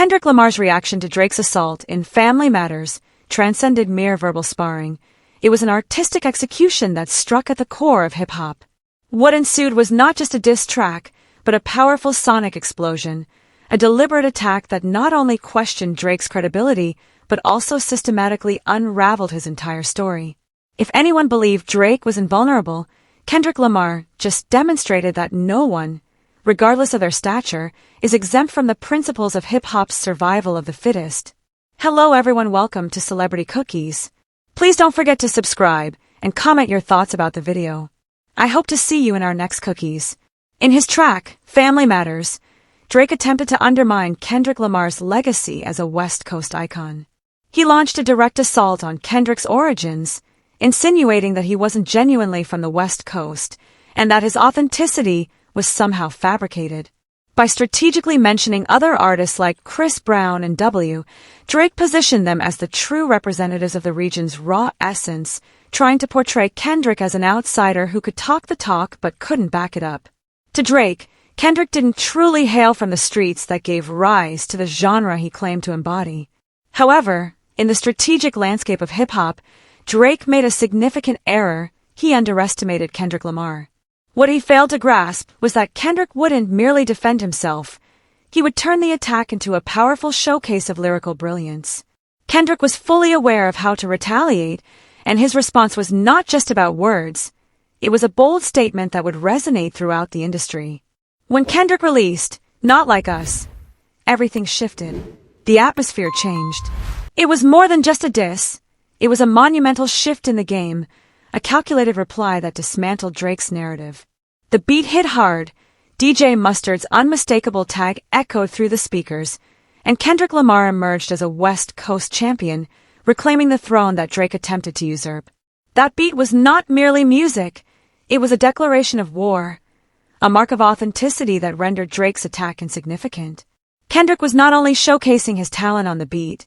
Kendrick Lamar's reaction to Drake's assault in Family Matters transcended mere verbal sparring. It was an artistic execution that struck at the core of hip-hop. What ensued was not just a diss track, but a powerful sonic explosion, a deliberate attack that not only questioned Drake's credibility, but also systematically unraveled his entire story. If anyone believed Drake was invulnerable, Kendrick Lamar just demonstrated that no one, regardless of their stature, is exempt from the principles of hip-hop's survival of the fittest. Hello everyone, welcome to Celebrity Cookies. Please don't forget to subscribe and comment your thoughts about the video. I hope to see you in our next cookies. In his track, Family Matters, Drake attempted to undermine Kendrick Lamar's legacy as a West Coast icon. He launched a direct assault on Kendrick's origins, insinuating that he wasn't genuinely from the West Coast and that his authenticity was somehow fabricated. By strategically mentioning other artists like Chris Brown and W, Drake positioned them as the true representatives of the region's raw essence, trying to portray Kendrick as an outsider who could talk the talk but couldn't back it up. To Drake, Kendrick didn't truly hail from the streets that gave rise to the genre he claimed to embody. However, in the strategic landscape of hip-hop, Drake made a significant error. He underestimated Kendrick Lamar. What he failed to grasp was that Kendrick wouldn't merely defend himself. He would turn the attack into a powerful showcase of lyrical brilliance. Kendrick was fully aware of how to retaliate, and his response was not just about words. It was a bold statement that would resonate throughout the industry. When Kendrick released Not Like Us, everything shifted. The atmosphere changed. It was more than just a diss. It was a monumental shift in the game, a calculated reply that dismantled Drake's narrative. The beat hit hard, DJ Mustard's unmistakable tag echoed through the speakers, and Kendrick Lamar emerged as a West Coast champion, reclaiming the throne that Drake attempted to usurp. That beat was not merely music, it was a declaration of war, a mark of authenticity that rendered Drake's attack insignificant. Kendrick was not only showcasing his talent on the beat,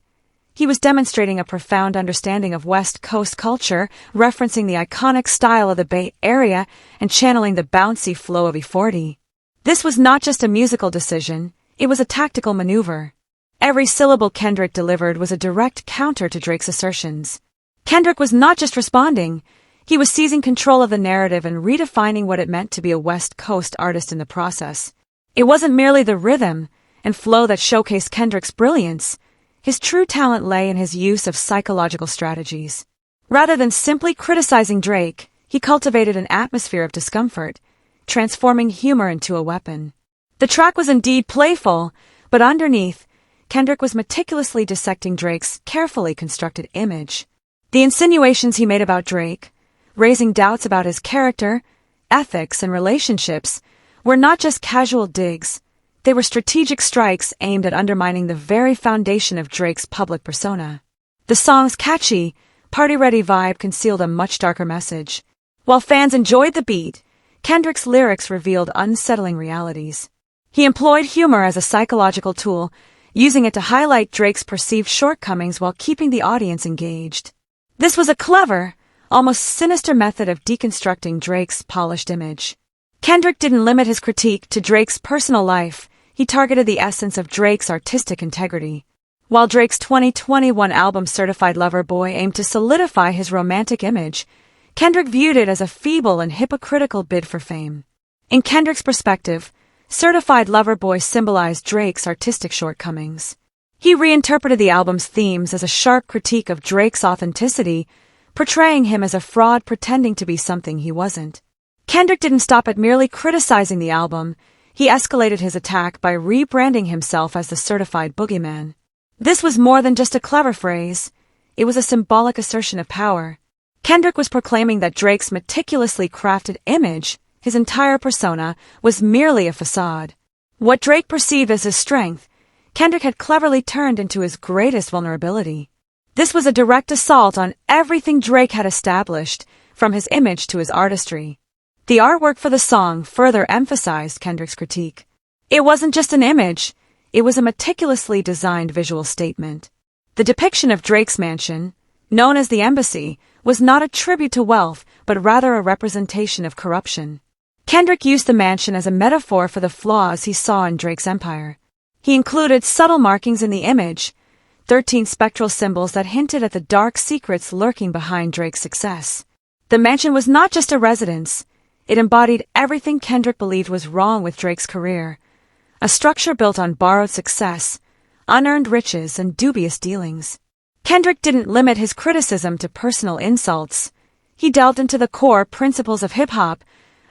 he was demonstrating a profound understanding of West Coast culture, referencing the iconic style of the Bay Area and channeling the bouncy flow of E40. This was not just a musical decision, it was a tactical maneuver. Every syllable Kendrick delivered was a direct counter to Drake's assertions. Kendrick was not just responding, he was seizing control of the narrative and redefining what it meant to be a West Coast artist in the process. It wasn't merely the rhythm and flow that showcased Kendrick's brilliance. His true talent lay in his use of psychological strategies. Rather than simply criticizing Drake, he cultivated an atmosphere of discomfort, transforming humor into a weapon. The track was indeed playful, but underneath, Kendrick was meticulously dissecting Drake's carefully constructed image. The insinuations he made about Drake, raising doubts about his character, ethics, and relationships, were not just casual digs. They were strategic strikes aimed at undermining the very foundation of Drake's public persona. The song's catchy, party-ready vibe concealed a much darker message. While fans enjoyed the beat, Kendrick's lyrics revealed unsettling realities. He employed humor as a psychological tool, using it to highlight Drake's perceived shortcomings while keeping the audience engaged. This was a clever, almost sinister method of deconstructing Drake's polished image. Kendrick didn't limit his critique to Drake's personal life. He targeted the essence of Drake's artistic integrity. While Drake's 2021 album Certified Lover Boy aimed to solidify his romantic image, Kendrick viewed it as a feeble and hypocritical bid for fame. In Kendrick's perspective, Certified Lover Boy symbolized Drake's artistic shortcomings. He reinterpreted the album's themes as a sharp critique of Drake's authenticity, portraying him as a fraud pretending to be something he wasn't. Kendrick didn't stop at merely criticizing the album. He escalated his attack by rebranding himself as the certified boogeyman. This was more than just a clever phrase. It was a symbolic assertion of power. Kendrick was proclaiming that Drake's meticulously crafted image, his entire persona, was merely a facade. What Drake perceived as his strength, Kendrick had cleverly turned into his greatest vulnerability. This was a direct assault on everything Drake had established, from his image to his artistry. The artwork for the song further emphasized Kendrick's critique. It wasn't just an image, it was a meticulously designed visual statement. The depiction of Drake's mansion, known as the Embassy, was not a tribute to wealth, but rather a representation of corruption. Kendrick used the mansion as a metaphor for the flaws he saw in Drake's empire. He included subtle markings in the image, 13 spectral symbols that hinted at the dark secrets lurking behind Drake's success. The mansion was not just a residence, it embodied everything Kendrick believed was wrong with Drake's career. A structure built on borrowed success, unearned riches, and dubious dealings. Kendrick didn't limit his criticism to personal insults. He delved into the core principles of hip-hop,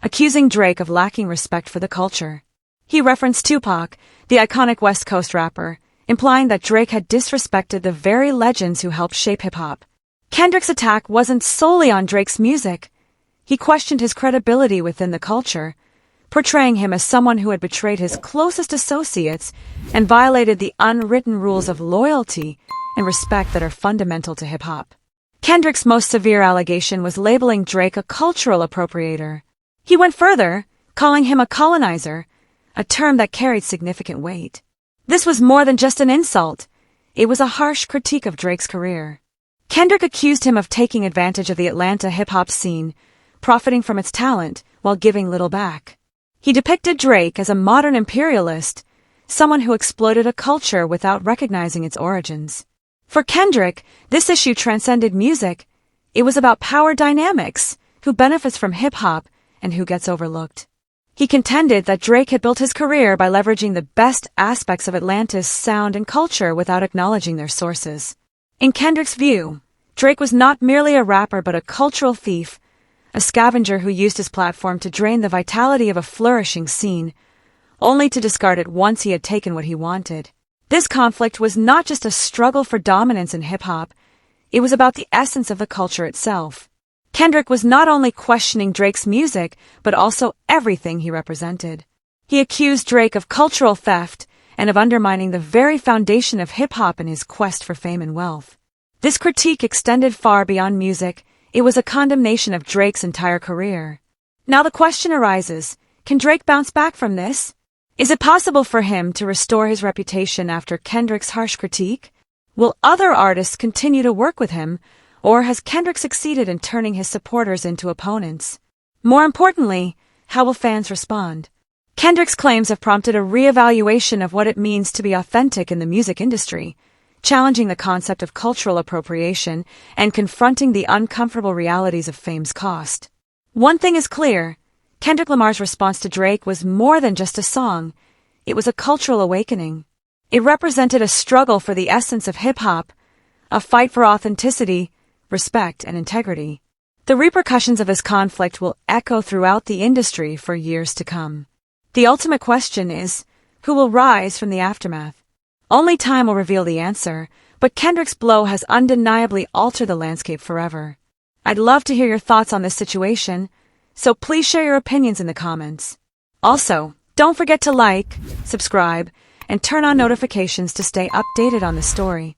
accusing Drake of lacking respect for the culture. He referenced Tupac, the iconic West Coast rapper, implying that Drake had disrespected the very legends who helped shape hip-hop. Kendrick's attack wasn't solely on Drake's music. He questioned his credibility within the culture, portraying him as someone who had betrayed his closest associates and violated the unwritten rules of loyalty and respect that are fundamental to hip-hop. Kendrick's most severe allegation was labeling Drake a cultural appropriator. He went further, calling him a colonizer, a term that carried significant weight. This was more than just an insult. It was a harsh critique of Drake's career. Kendrick accused him of taking advantage of the Atlanta hip-hop scene, profiting from its talent while giving little back. He depicted Drake as a modern imperialist, someone who exploited a culture without recognizing its origins. For Kendrick, this issue transcended music. It was about power dynamics, who benefits from hip-hop and who gets overlooked. He contended that Drake had built his career by leveraging the best aspects of Atlanta's sound and culture without acknowledging their sources. In Kendrick's view, Drake was not merely a rapper but a cultural thief, a scavenger who used his platform to drain the vitality of a flourishing scene, only to discard it once he had taken what he wanted. This conflict was not just a struggle for dominance in hip-hop, it was about the essence of the culture itself. Kendrick was not only questioning Drake's music, but also everything he represented. He accused Drake of cultural theft and of undermining the very foundation of hip-hop in his quest for fame and wealth. This critique extended far beyond music. It was a condemnation of Drake's entire career. Now the question arises, can Drake bounce back from this? Is it possible for him to restore his reputation after Kendrick's harsh critique? Will other artists continue to work with him, or has Kendrick succeeded in turning his supporters into opponents? More importantly, how will fans respond? Kendrick's claims have prompted a re-evaluation of what it means to be authentic in the music industry, challenging the concept of cultural appropriation and confronting the uncomfortable realities of fame's cost. One thing is clear, Kendrick Lamar's response to Drake was more than just a song. It was a cultural awakening. It represented a struggle for the essence of hip-hop, a fight for authenticity, respect, and integrity. The repercussions of this conflict will echo throughout the industry for years to come. The ultimate question is, who will rise from the aftermath? Only time will reveal the answer, but Kendrick's blow has undeniably altered the landscape forever. I'd love to hear your thoughts on this situation, so please share your opinions in the comments. Also, don't forget to like, subscribe, and turn on notifications to stay updated on the story.